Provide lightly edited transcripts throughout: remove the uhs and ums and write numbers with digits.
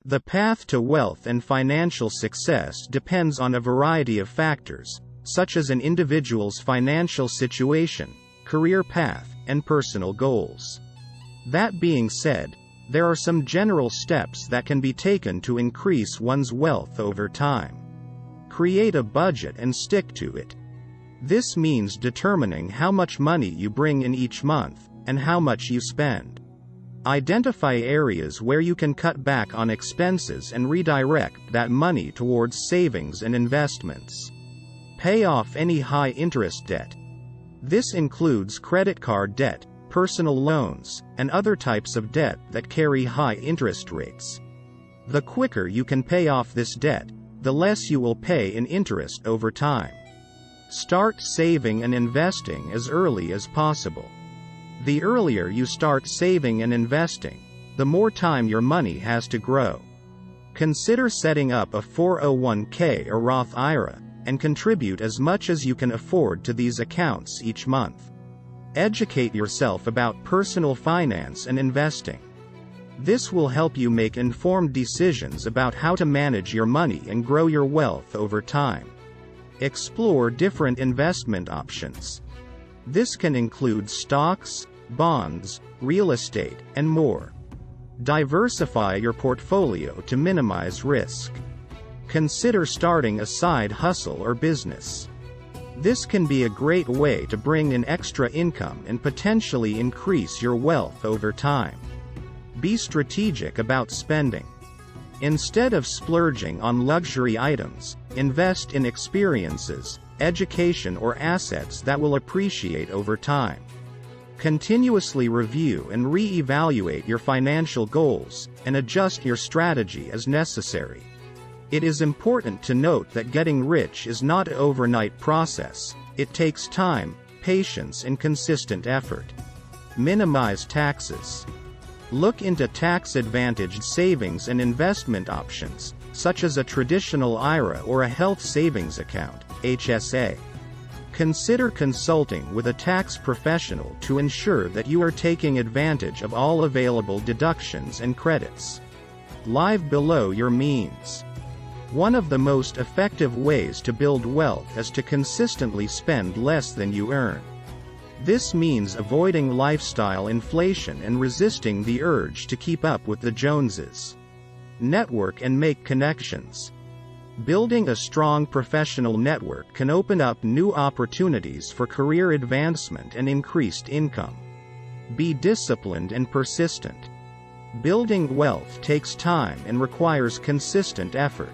The path to wealth and financial success depends on a variety of factors, such as an individual's financial situation, career path, and personal goals. That being said, there are some general steps that can be taken to increase one's wealth over time. Create a budget and stick to it. This means determining how much money you bring in each month, and how much you spend. Identify areas where you can cut back on expenses and redirect that money towards savings and investments. Pay off any high-interest debt. This includes credit card debt, personal loans, and other types of debt that carry high interest rates. The quicker you can pay off this debt, the less you will pay in interest over time. Start saving and investing as early as possible. The earlier you start saving and investing, the more time your money has to grow. Consider setting up a 401k or Roth IRA, and contribute as much as you can afford to these accounts each month. Educate yourself about personal finance and investing. This will help you make informed decisions about how to manage your money and grow your wealth over time. Explore different investment options. This can include stocks, bonds, real estate, and more. Diversify your portfolio to minimize risk. Consider starting a side hustle or business. This can be a great way to bring in extra income and potentially increase your wealth over time. Be strategic about spending. Instead of splurging on luxury items, invest in experiences, education, or assets that will appreciate over time. Continuously review and re-evaluate your financial goals, and adjust your strategy as necessary. It is important to note that getting rich is not an overnight process. It takes time, patience, and consistent effort. Minimize taxes. Look into tax-advantaged savings and investment options, such as a traditional IRA or a health savings account, HSA. Consider consulting with a tax professional to ensure that you are taking advantage of all available deductions and credits. Live below your means. One of the most effective ways to build wealth is to consistently spend less than you earn. This means avoiding lifestyle inflation and resisting the urge to keep up with the Joneses. Network and make connections. Building a strong professional network can open up new opportunities for career advancement and increased income. Be disciplined and persistent. Building wealth takes time and requires consistent effort.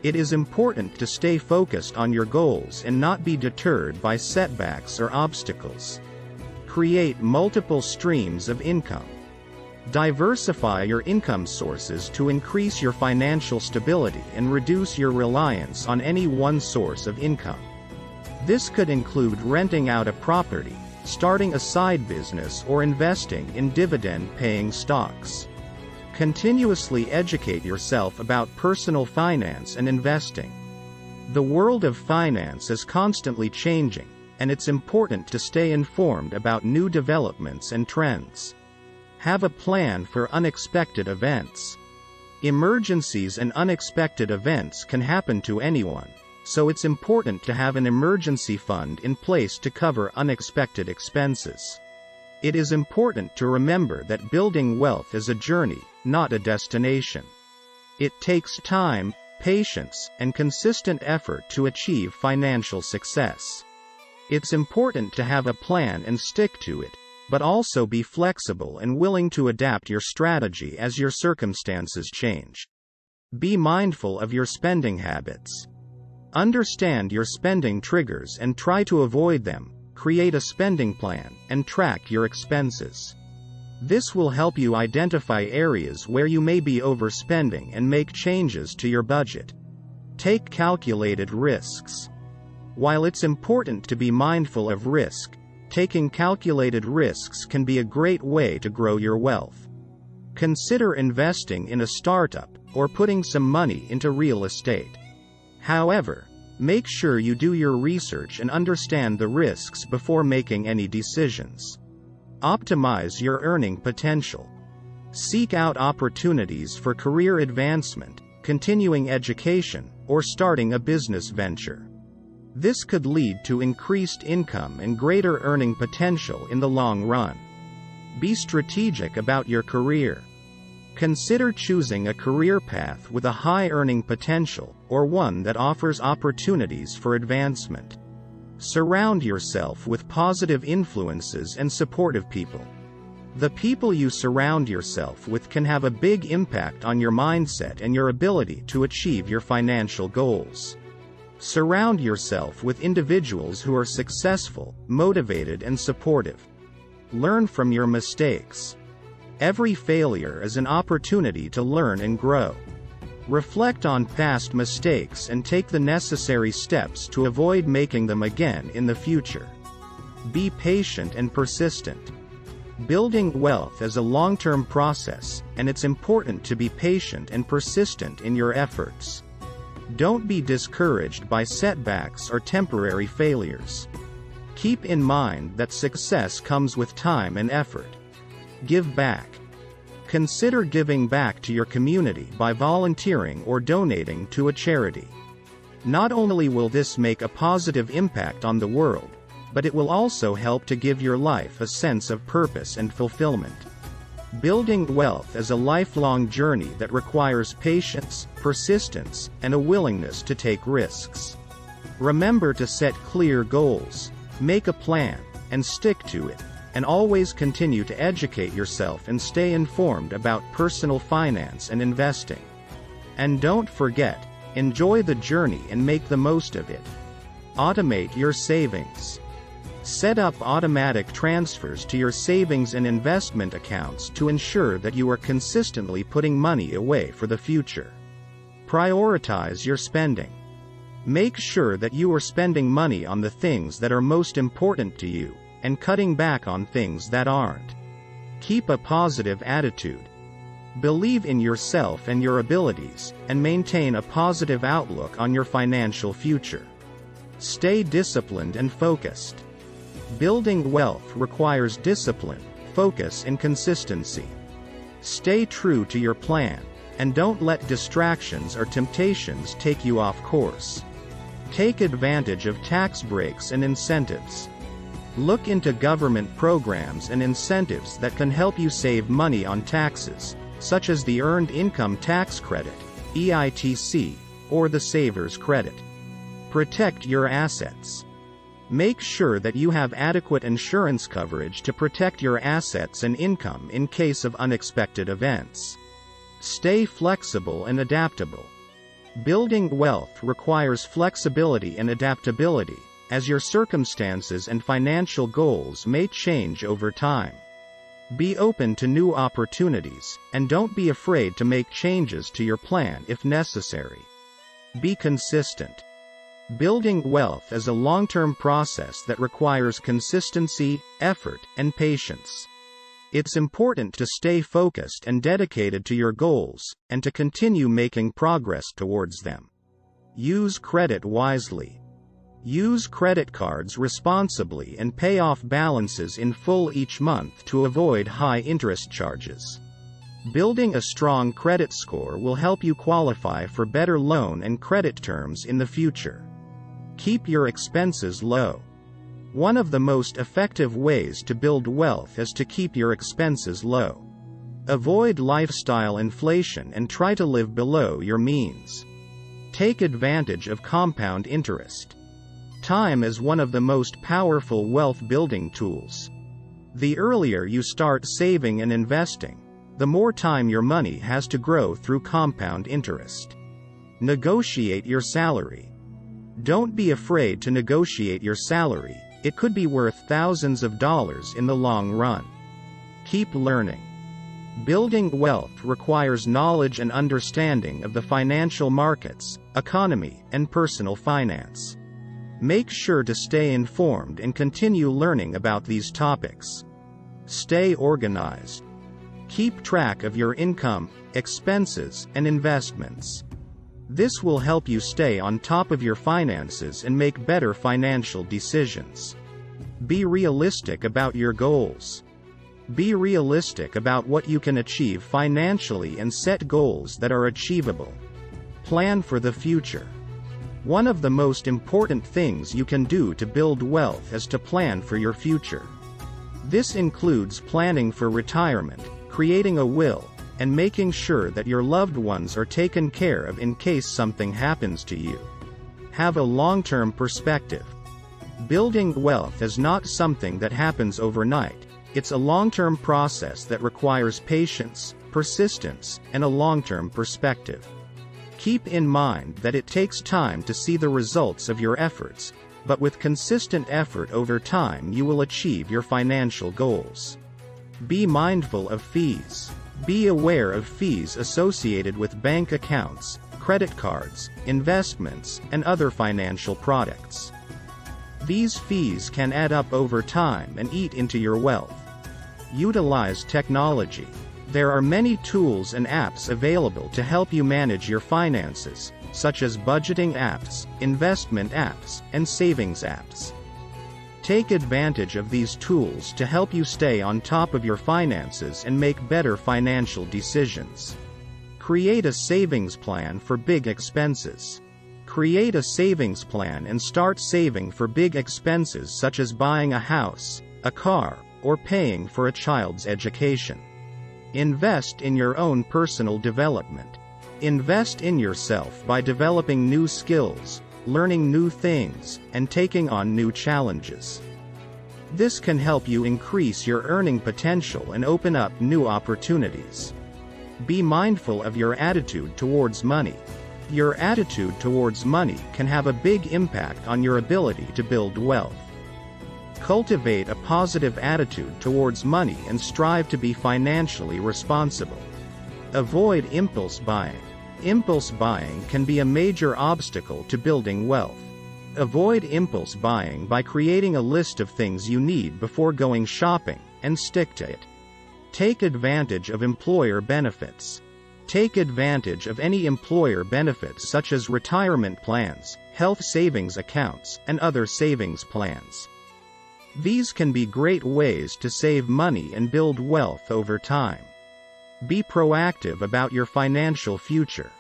It is important to stay focused on your goals and not be deterred by setbacks or obstacles. Create multiple streams of income. Diversify your income sources to increase your financial stability and reduce your reliance on any one source of income. This could include renting out a property, starting a side business, or investing in dividend-paying stocks. Continuously educate yourself about personal finance and investing. The world of finance is constantly changing, and it's important to stay informed about new developments and trends. Have a plan for unexpected events. Emergencies and unexpected events can happen to anyone, so it's important to have an emergency fund in place to cover unexpected expenses. It is important to remember that building wealth is a journey, not a destination. It takes time, patience, and consistent effort to achieve financial success. It's important to have a plan and stick to it, but also be flexible and willing to adapt your strategy as your circumstances change. Be mindful of your spending habits. Understand your spending triggers and try to avoid them. Create a spending plan, and track your expenses. This will help you identify areas where you may be overspending and make changes to your budget. Take calculated risks. While it's important to be mindful of risk, taking calculated risks can be a great way to grow your wealth. Consider investing in a startup, or putting some money into real estate. However, make sure you do your research and understand the risks before making any decisions. Optimize your earning potential. Seek out opportunities for career advancement, continuing education, or starting a business venture. This could lead to increased income and greater earning potential in the long run. Be strategic about your career. Consider choosing a career path with a high earning potential, or one that offers opportunities for advancement. Surround yourself with positive influences and supportive people. The people you surround yourself with can have a big impact on your mindset and your ability to achieve your financial goals. Surround yourself with individuals who are successful, motivated, and supportive. Learn from your mistakes. Every failure is an opportunity to learn and grow. Reflect on past mistakes and take the necessary steps to avoid making them again in the future. Be patient and persistent. Building wealth is a long-term process, and it's important to be patient and persistent in your efforts. Don't be discouraged by setbacks or temporary failures. Keep in mind that success comes with time and effort. Give back. Consider giving back to your community by volunteering or donating to a charity. Not only will this make a positive impact on the world, but it will also help to give your life a sense of purpose and fulfillment. Building wealth is a lifelong journey that requires patience, persistence, and a willingness to take risks. Remember to set clear goals, make a plan, and stick to it, and always continue to educate yourself and stay informed about personal finance and investing. And don't forget, enjoy the journey and make the most of it. Automate your savings. Set up automatic transfers to your savings and investment accounts to ensure that you are consistently putting money away for the future. Prioritize your spending. Make sure that you are spending money on the things that are most important to you, and cutting back on things that aren't. Keep a positive attitude. Believe in yourself and your abilities, and maintain a positive outlook on your financial future. Stay disciplined and focused. Building wealth requires discipline, focus, and consistency. Stay true to your plan, and don't let distractions or temptations take you off course. Take advantage of tax breaks and incentives. Look into government programs and incentives that can help you save money on taxes, such as the Earned Income Tax Credit, EITC, or the Saver's Credit. Protect your assets. Make sure that you have adequate insurance coverage to protect your assets and income in case of unexpected events. Stay flexible and adaptable. Building wealth requires flexibility and adaptability, as your circumstances and financial goals may change over time. Be open to new opportunities, and don't be afraid to make changes to your plan if necessary. Be consistent. Building wealth is a long-term process that requires consistency, effort, and patience. It's important to stay focused and dedicated to your goals, and to continue making progress towards them. Use credit wisely. Use credit cards responsibly and pay off balances in full each month to avoid high interest charges. Building a strong credit score will help you qualify for better loan and credit terms in the future. Keep your expenses low. One of the most effective ways to build wealth is to keep your expenses low. Avoid lifestyle inflation and try to live below your means. Take advantage of compound interest. Time is one of the most powerful wealth-building tools. The earlier you start saving and investing, the more time your money has to grow through compound interest. Negotiate your salary. Don't be afraid to negotiate your salary, it could be worth thousands of dollars in the long run. Keep learning. Building wealth requires knowledge and understanding of the financial markets, economy, and personal finance. Make sure to stay informed and continue learning about these topics. Stay organized. Keep track of your income, expenses, and investments. This will help you stay on top of your finances and make better financial decisions. Be realistic about your goals. Be realistic about what you can achieve financially and set goals that are achievable. Plan for the future. One of the most important things you can do to build wealth is to plan for your future. This includes planning for retirement, creating a will, and making sure that your loved ones are taken care of in case something happens to you. Have a long-term perspective. Building wealth is not something that happens overnight. It's a long-term process that requires patience, persistence, and a long-term perspective. Keep in mind that it takes time to see the results of your efforts, but with consistent effort over time you will achieve your financial goals. Be mindful of fees. Be aware of fees associated with bank accounts, credit cards, investments, and other financial products. These fees can add up over time and eat into your wealth. Utilize technology. There are many tools and apps available to help you manage your finances, such as budgeting apps, investment apps, and savings apps. Take advantage of these tools to help you stay on top of your finances and make better financial decisions. Create a savings plan for big expenses. Create a savings plan and start saving for big expenses such as buying a house, a car, or paying for a child's education. Invest in your own personal development. Invest in yourself by developing new skills, learning new things, and taking on new challenges. This can help you increase your earning potential and open up new opportunities. Be mindful of your attitude towards money. Your attitude towards money can have a big impact on your ability to build wealth. Cultivate a positive attitude towards money and strive to be financially responsible. Avoid impulse buying. Impulse buying can be a major obstacle to building wealth. Avoid impulse buying by creating a list of things you need before going shopping, and stick to it. Take advantage of employer benefits. Take advantage of any employer benefits such as retirement plans, health savings accounts, and other savings plans. These can be great ways to save money and build wealth over time. Be proactive about your financial future.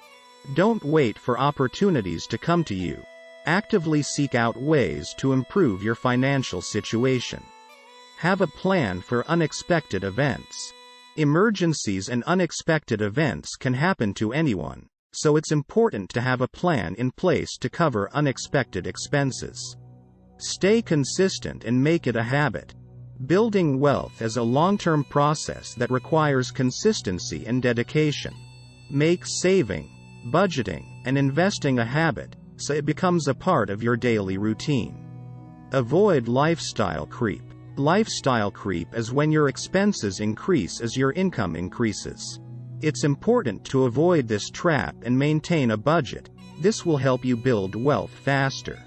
Don't wait for opportunities to come to you. Actively seek out ways to improve your financial situation. Have a plan for unexpected events. Emergencies and unexpected events can happen to anyone, so it's important to have a plan in place to cover unexpected expenses. Stay consistent and make it a habit. Building wealth is a long-term process that requires consistency and dedication. Make saving, budgeting, and investing a habit, so it becomes a part of your daily routine. Avoid lifestyle creep. Lifestyle creep is when your expenses increase as your income increases. It's important to avoid this trap and maintain a budget. This will help you build wealth faster.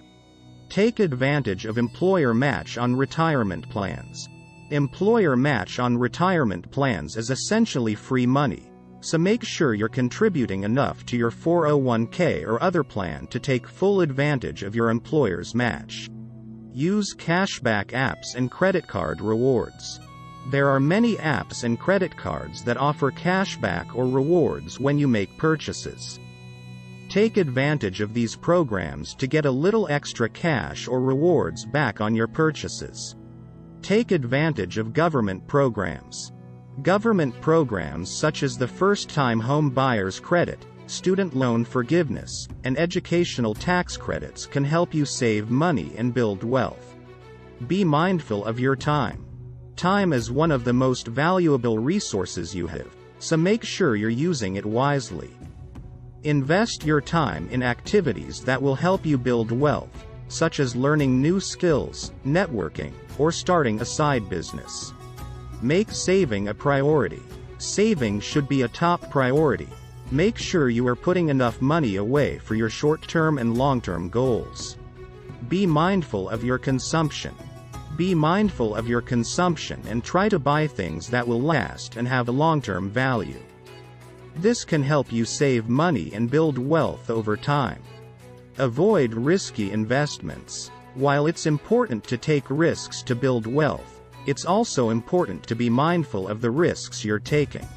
Take advantage of employer match on retirement plans. Employer match on retirement plans is essentially free money, so make sure you're contributing enough to your 401k or other plan to take full advantage of your employer's match. Use cashback apps and credit card rewards. There are many apps and credit cards that offer cashback or rewards when you make purchases. Take advantage of these programs to get a little extra cash or rewards back on your purchases. Take advantage of government programs. Government programs such as the First-Time Home Buyers Credit, student loan forgiveness, and educational tax credits can help you save money and build wealth. Be mindful of your time. Time is one of the most valuable resources you have, so make sure you're using it wisely. Invest your time in activities that will help you build wealth, such as learning new skills, networking, or starting a side business. Make saving a priority. Saving should be a top priority. Make sure you are putting enough money away for your short-term and long-term goals. Be mindful of your consumption. Be mindful of your consumption and try to buy things that will last and have a long-term value. This can help you save money and build wealth over time. Avoid risky investments. While it's important to take risks to build wealth, It's also important to be mindful of the risks you're taking.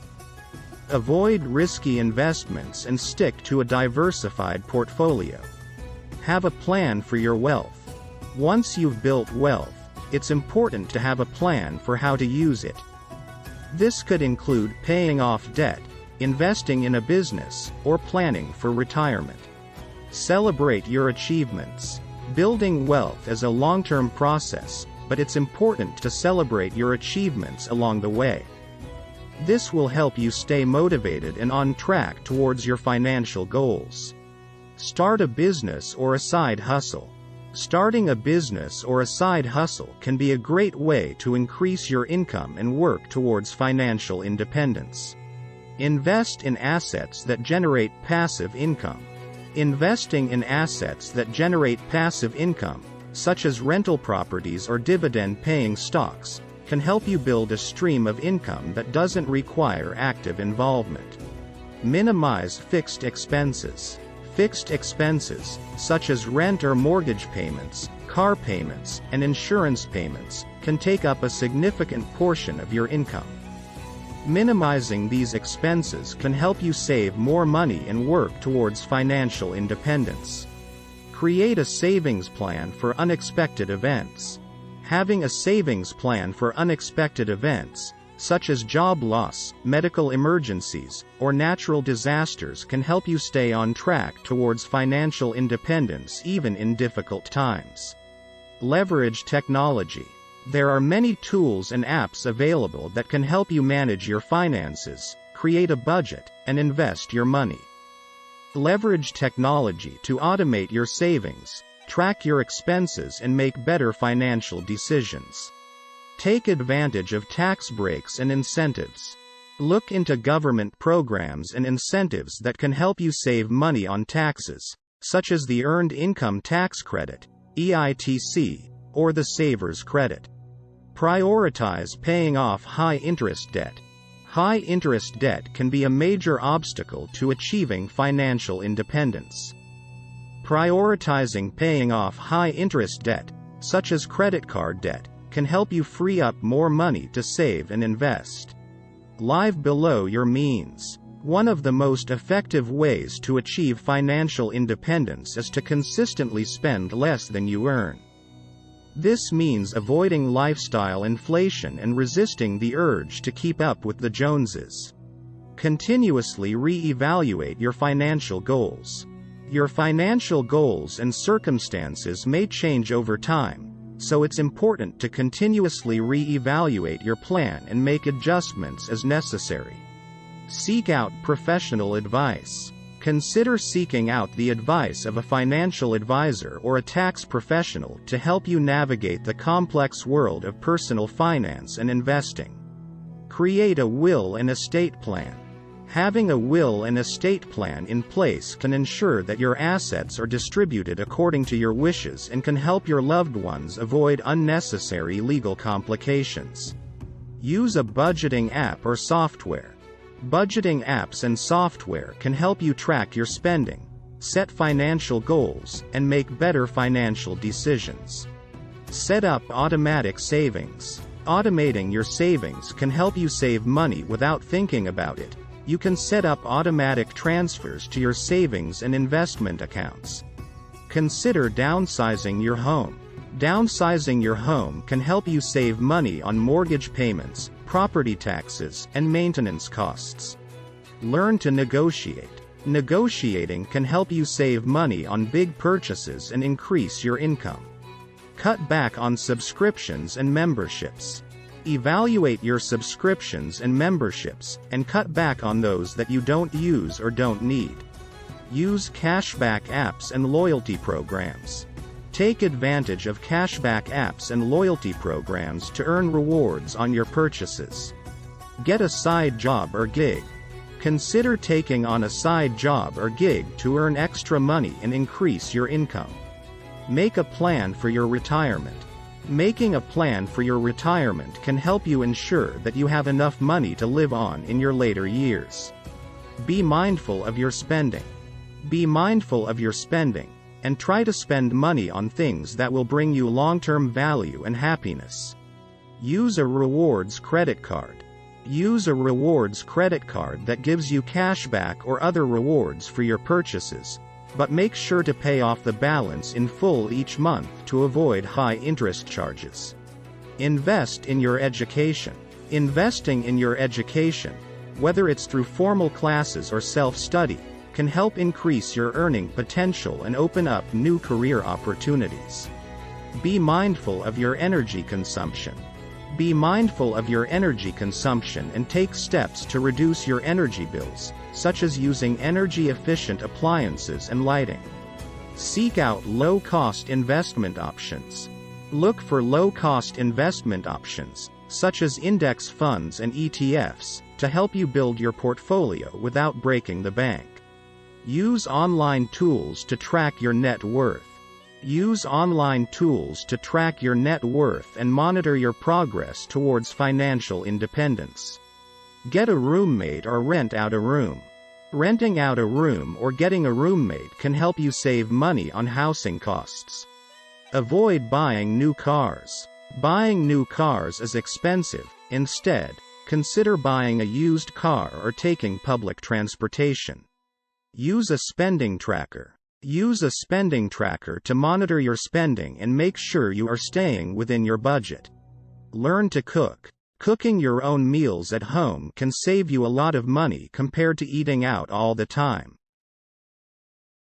Avoid risky investments and stick to a diversified portfolio. Have a plan for your wealth. Once you've built wealth, it's important to have a plan for how to use it. This could include paying off debt, investing in a business, or planning for retirement. Celebrate your achievements. Building wealth is a long-term process, but it's important to celebrate your achievements along the way. This will help you stay motivated and on track towards your financial goals. Start a business or a side hustle. Starting a business or a side hustle can be a great way to increase your income and work towards financial independence. Invest in assets that generate passive income. Investing in assets that generate passive income, such as rental properties or dividend-paying stocks, can help you build a stream of income that doesn't require active involvement. Minimize fixed expenses. Fixed expenses, such as rent or mortgage payments, car payments, and insurance payments, can take up a significant portion of your income. Minimizing these expenses can help you save more money and work towards financial independence. Create a savings plan for unexpected events. Having a savings plan for unexpected events, such as job loss, medical emergencies, or natural disasters, can help you stay on track towards financial independence even in difficult times. Leverage technology. There are many tools and apps available that can help you manage your finances, create a budget, and invest your money. Leverage technology to automate your savings, track your expenses, and make better financial decisions. Take advantage of tax breaks and incentives. Look into government programs and incentives that can help you save money on taxes, such as the Earned Income Tax Credit, EITC, or the Saver's Credit. Prioritize paying off high-interest debt. High-interest debt can be a major obstacle to achieving financial independence. Prioritizing paying off high-interest debt, such as credit card debt, can help you free up more money to save and invest. Live below your means. One of the most effective ways to achieve financial independence is to consistently spend less than you earn. This means avoiding lifestyle inflation and resisting the urge to keep up with the Joneses. Continuously re-evaluate your financial goals. Your financial goals and circumstances may change over time, so it's important to continuously re-evaluate your plan and make adjustments as necessary. Seek out professional advice. Consider seeking out the advice of a financial advisor or a tax professional to help you navigate the complex world of personal finance and investing. Create a will and estate plan. Having a will and estate plan in place can ensure that your assets are distributed according to your wishes and can help your loved ones avoid unnecessary legal complications. Use a budgeting app or software. Budgeting apps and software can help you track your spending, set financial goals, and make better financial decisions. Set up automatic savings. Automating your savings can help you save money without thinking about it. You can set up automatic transfers to your savings and investment accounts. Consider downsizing your home. Downsizing your home can help you save money on mortgage payments, property taxes, and maintenance costs. Learn to negotiate. Negotiating can help you save money on big purchases and increase your income. Cut back on subscriptions and memberships. Evaluate your subscriptions and memberships, and cut back on those that you don't use or don't need. Use cashback apps and loyalty programs. Take advantage of cashback apps and loyalty programs to earn rewards on your purchases. Get a side job or gig. Consider taking on a side job or gig to earn extra money and increase your income. Make a plan for your retirement. Making a plan for your retirement can help you ensure that you have enough money to live on in your later years. Be mindful of your spending. Be mindful of your spending, and try to spend money on things that will bring you long-term value and happiness. Use a rewards credit card. Use a rewards credit card that gives you cashback or other rewards for your purchases, but make sure to pay off the balance in full each month to avoid high interest charges. Invest in your education. Investing in your education, whether it's through formal classes or self-study, can help increase your earning potential and open up new career opportunities. Be mindful of your energy consumption. Be mindful of your energy consumption and take steps to reduce your energy bills, such as using energy-efficient appliances and lighting. Seek out low-cost investment options. Look for low-cost investment options, such as index funds and ETFs, to help you build your portfolio without breaking the bank. Use online tools to track your net worth. Use online tools to track your net worth and monitor your progress towards financial independence. Get a roommate or rent out a room. Renting out a room or getting a roommate can help you save money on housing costs. Avoid buying new cars. Buying new cars is expensive. Instead, consider buying a used car or taking public transportation. Use a spending tracker. Use a spending tracker to monitor your spending and make sure you are staying within your budget. Learn to cook. Cooking your own meals at home can save you a lot of money compared to eating out all the time.